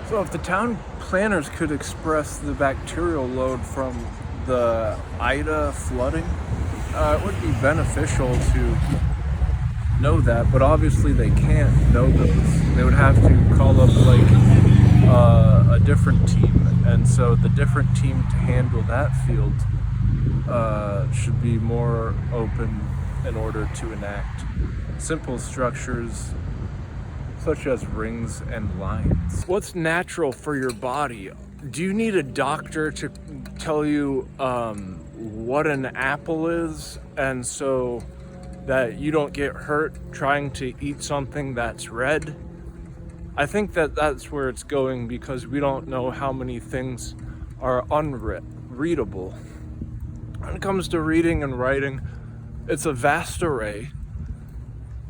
So if the town planners could express the bacterial load from the Ida flooding, it would be beneficial to know that, but obviously they can't know those. They would have to call up like a different team, and so the different team to handle that field should be more open in order to enact simple structures such as rings and lines. What's natural for your body? Do you need a doctor to tell you what an apple is, and so that you don't get hurt trying to eat something that's red? I think that that's where it's going, because we don't know how many things are unreadable. When it comes to reading and writing, it's a vast array,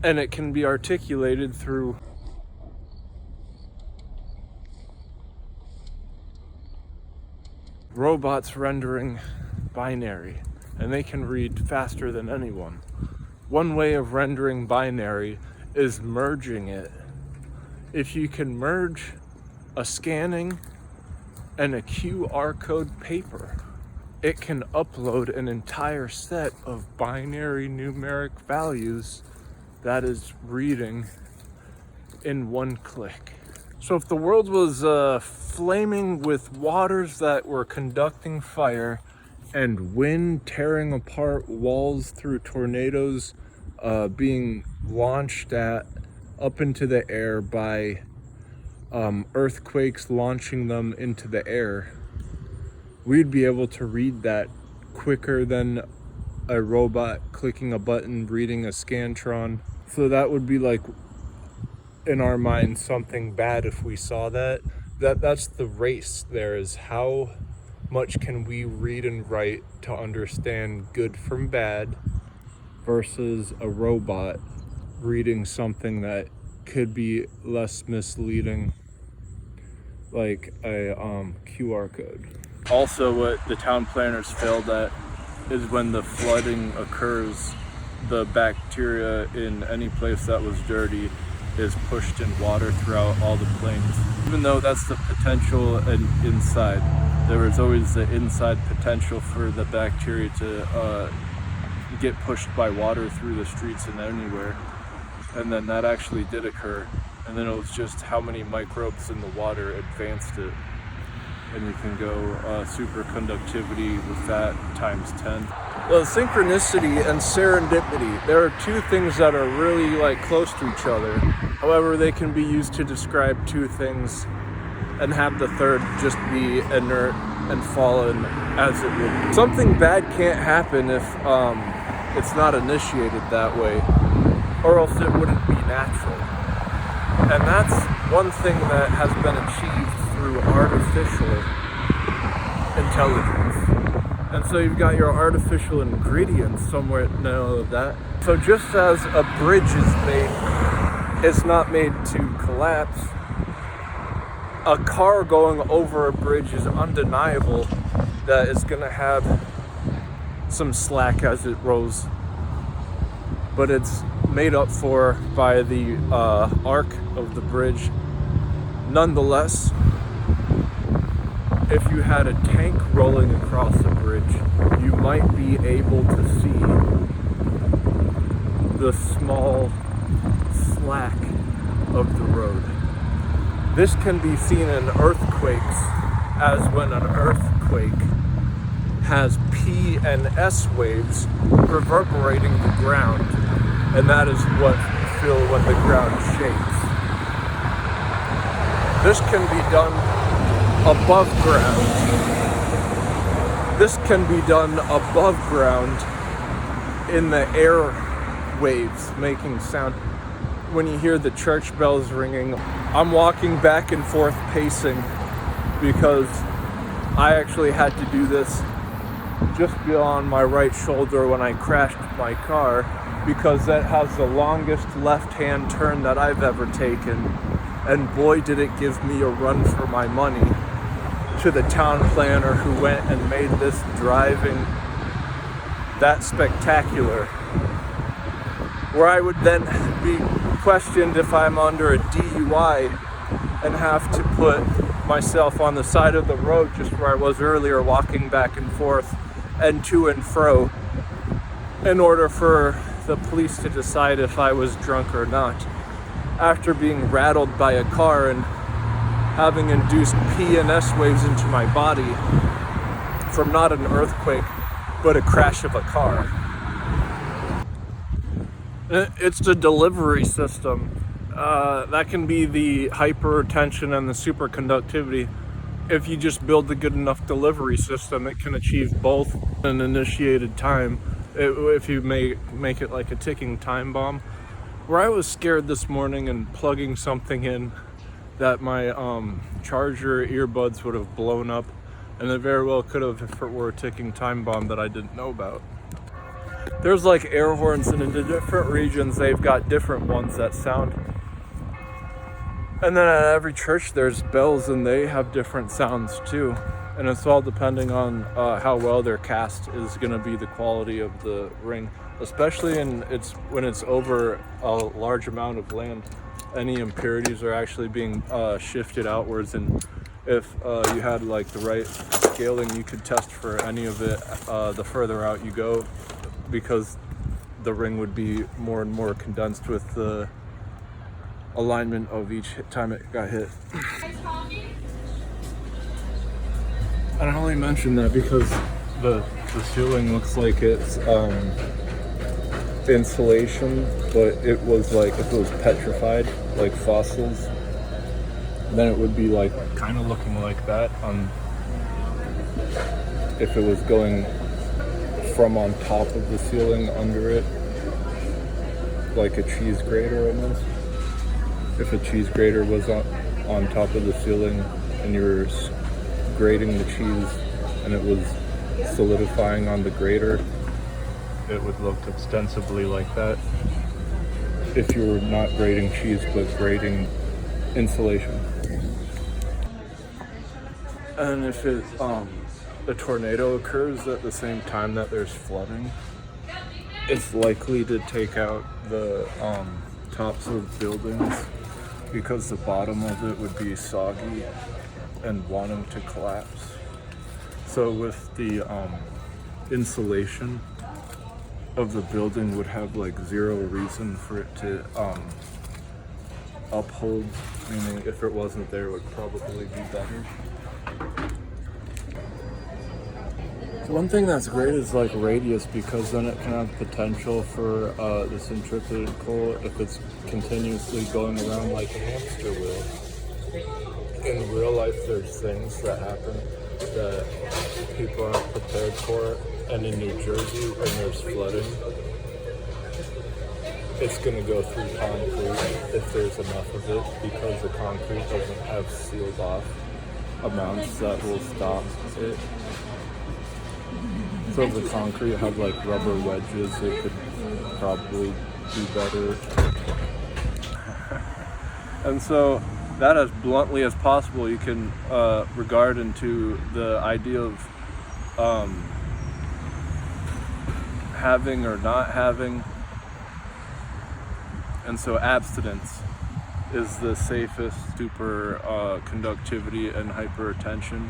and it can be articulated through robots rendering binary, and they can read faster than anyone. One way of rendering binary is merging it. If you can merge a scanning and a QR code paper, it can upload an entire set of binary numeric values that is reading in one click. So if the world was flaming with waters that were conducting fire and wind tearing apart walls through tornadoes being launched up into the air by earthquakes launching them into the air, we'd be able to read that quicker than a robot clicking a button reading a Scantron. So that would be like, in our minds, something bad if we saw that. That's the race. There is how much can we read and write to understand good from bad versus a robot reading something that could be less misleading, like a QR code. Also, what the town planners failed at is when the flooding occurs, the bacteria in any place that was dirty is pushed in water throughout all the plains. Even though that's the potential inside, there is always the inside potential for the bacteria to get pushed by water through the streets and anywhere. And then that actually did occur. And then it was just how many microbes in the water advanced it. And you can go superconductivity with that times 10. Well, synchronicity and serendipity, there are two things that are really like close to each other. However, they can be used to describe two things and have the third just be inert and fallen as it would. Something bad can't happen if it's not initiated that way, or else it wouldn't be natural. And that's one thing that has been achieved through artificial intelligence. And so you've got your artificial ingredients somewhere in the middle of that. So just as a bridge is made, it's not made to collapse. A car going over a bridge is undeniable that it's gonna have some slack as it rolls, but it's made up for by the arc of the bridge. Nonetheless, if you had a tank rolling across a bridge, you might be able to see the small slack of the road. This can be seen in earthquakes, as when an earthquake has P and S waves reverberating the ground, and that is what you feel when the ground shakes. This can be done above ground. This can be done above ground in the air waves making sound. When you hear the church bells ringing, I'm walking back and forth pacing because I actually had to do this just beyond my right shoulder when I crashed my car, because that has the longest left-hand turn that I've ever taken. And boy, did it give me a run for my money, to the town planner who went and made this driving that spectacular, where I would then be questioned if I'm under a DUI and have to put myself on the side of the road, just where I was earlier, walking back and forth and to and fro, in order for the police to decide if I was drunk or not, after being rattled by a car and having induced P and S waves into my body from not an earthquake, but a crash of a car. It's the delivery system. That can be the hypertension and the superconductivity. If you just build a good enough delivery system, it can achieve both in an initiated time. If you make it like a ticking time bomb. Where I was scared this morning and plugging something in, that my charger earbuds would have blown up, and it very well could have if it were a ticking time bomb that I didn't know about. There's like air horns, and in the different regions they've got different ones that sound. And then at every church there's bells, and they have different sounds too. And it's all depending on how well they're cast is going to be the quality of the ring, especially when it's over a large amount of land. Any impurities are actually being shifted outwards, and if you had like the right scaling, you could test for any of it the further out you go, because the ring would be more and more condensed with the alignment of each time it got hit. And I only mention that because the ceiling looks like it's insulation, but it was like, if it was petrified, like fossils, then it would be like kind of looking like that if it was going from on top of the ceiling under it, like a cheese grater almost. If a cheese grater was on top of the ceiling and you were grating the cheese and it was solidifying on the grater, it would look extensively like that. If you were not grating cheese but grating insulation. And if a tornado occurs at the same time that there's flooding, it's likely to take out the tops of buildings, because the bottom of it would be soggy and wanting to collapse. So with the insulation of the building would have like zero reason for it to uphold, meaning if it wasn't there, it would probably be better. One thing that's great is like radius, because then it can have potential for the centrifugal if it's continuously going around like a hamster wheel. In real life, there's things that happen that people aren't prepared for, and in New Jersey, when there's flooding, it's going to go through concrete if there's enough of it, because the concrete doesn't have sealed off amounts that will stop it. So if the concrete had like rubber wedges, it could probably do better. And so that, as bluntly as possible, you can regard into the idea of having or not having. And so abstinence is the safest super conductivity and hypertension.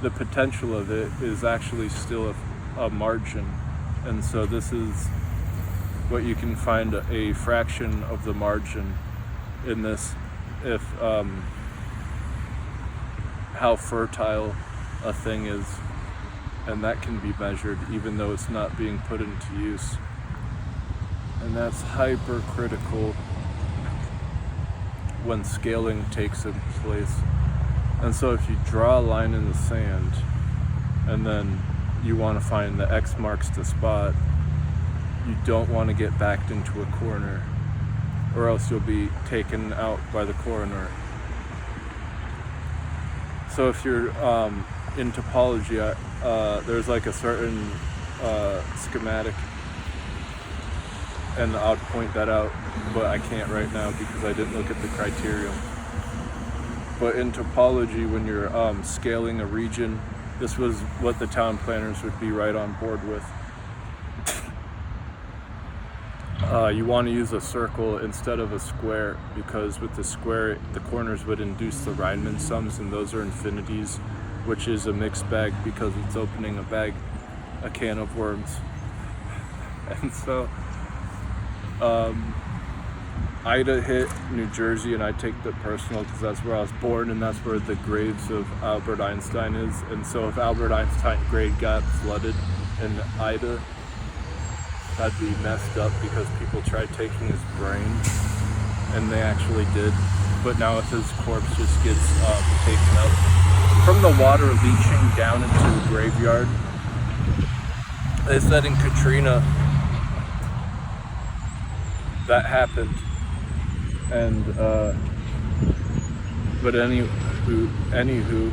The potential of it is actually still a margin. And so this is what you can find a fraction of the margin in this, if how fertile a thing is, and that can be measured even though it's not being put into use. And that's hypercritical when scaling takes place. And so if you draw a line in the sand and then you want to find the X marks the spot, you don't want to get backed into a corner, or else you'll be taken out by the coroner. So if you're in topology, there's like a certain schematic, and I'll point that out, but I can't right now because I didn't look at the criteria. But in topology, when you're scaling a region, this was what the town planners would be right on board with. you want to use a circle instead of a square, because with the square, the corners would induce the Riemann sums, and those are infinities, which is a mixed bag because it's opening a can of worms. And so, Ida hit New Jersey, and I take that personal because that's where I was born, and that's where the graves of Albert Einstein is. And so if Albert Einstein's grave got flooded in Ida, that'd be messed up, because people tried taking his brain, and they actually did. But now if his corpse just gets taken up from the water leaching down into the graveyard, they said in Katrina that happened. And but anywho,